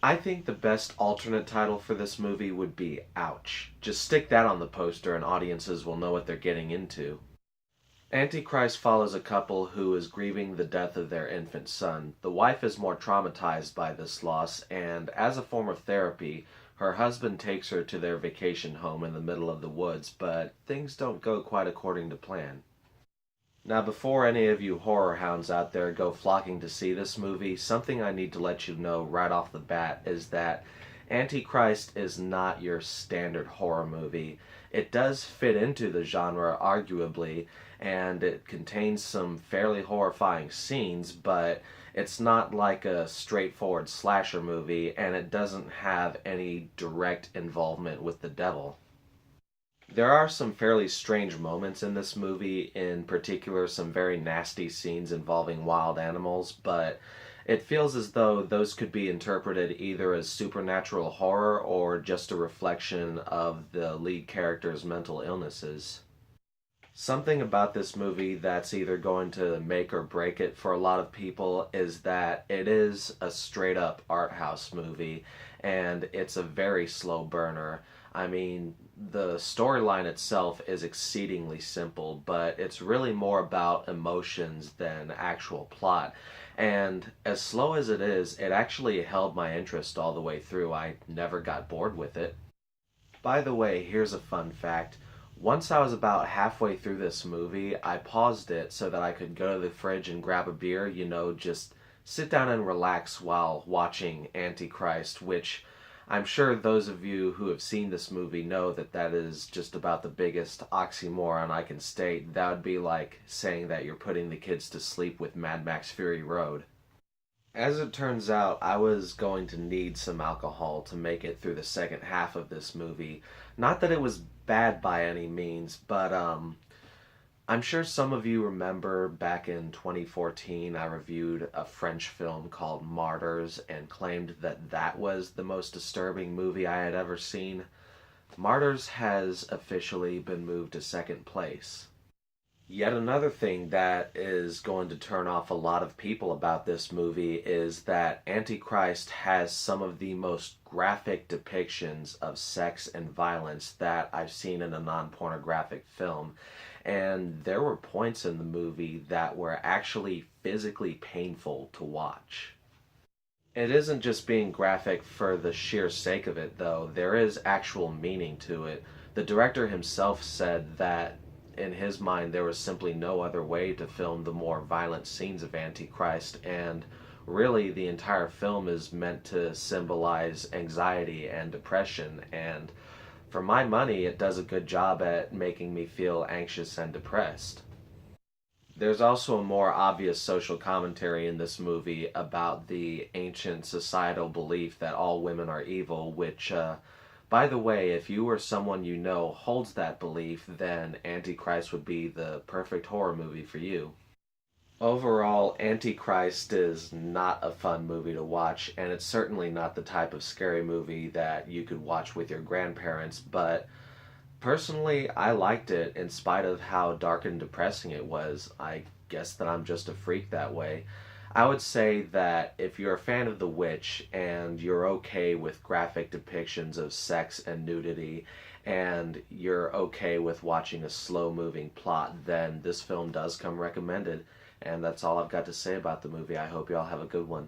I think the best alternate title for this movie would be Ouch. Just stick that on the poster and audiences will know what they're getting into. Antichrist follows a couple who is grieving the death of their infant son. The wife is more traumatized by this loss, and as a form of therapy, her husband takes her to their vacation home in the middle of the woods, but things don't go quite according to plan. Now, before any of you horror hounds out there go flocking to see this movie, something I need to let you know right off the bat is that Antichrist is not your standard horror movie. It does fit into the genre, arguably, and it contains some fairly horrifying scenes, but it's not like a straightforward slasher movie, and it doesn't have any direct involvement with the devil. There are some fairly strange moments in this movie, in particular some very nasty scenes involving wild animals, but it feels as though those could be interpreted either as supernatural horror or just a reflection of the lead character's mental illnesses. Something about this movie that's either going to make or break it for a lot of people is that it is a straight up art house movie and it's a very slow burner. I mean, the storyline itself is exceedingly simple, but it's really more about emotions than actual plot. And as slow as it is, it actually held my interest all the way through. I never got bored with it. By the way, here's a fun fact. Once I was about halfway through this movie, I paused it so that I could go to the fridge and grab a beer, just sit down and relax while watching Antichrist, which I'm sure those of you who have seen this movie know that that is just about the biggest oxymoron I can state. That would be like saying that you're putting the kids to sleep with Mad Max Fury Road. As it turns out, I was going to need some alcohol to make it through the second half of this movie. Not that it was bad by any means, but I'm sure some of you remember back in 2014 I reviewed a French film called Martyrs and claimed that that was the most disturbing movie I had ever seen. Martyrs has officially been moved to second place. Yet another thing that is going to turn off a lot of people about this movie is that Antichrist has some of the most graphic depictions of sex and violence that I've seen in a non-pornographic film. And there were points in the movie that were actually physically painful to watch. It isn't just being graphic for the sheer sake of it, though. There is actual meaning to it. The director himself said that in his mind there was simply no other way to film the more violent scenes of Antichrist, and really the entire film is meant to symbolize anxiety and depression, and for my money it does a good job at making me feel anxious and depressed. There's also a more obvious social commentary in this movie about the ancient societal belief that all women are evil, which, by the way, if you or someone you know holds that belief, then Antichrist would be the perfect horror movie for you. Overall, Antichrist is not a fun movie to watch, and it's certainly not the type of scary movie that you could watch with your grandparents, but personally, I liked it in spite of how dark and depressing it was. I guess that I'm just a freak that way. I would say that if you're a fan of The Witch and you're okay with graphic depictions of sex and nudity, and you're okay with watching a slow moving plot, then this film does come recommended. And that's all I've got to say about the movie. I hope y'all have a good one.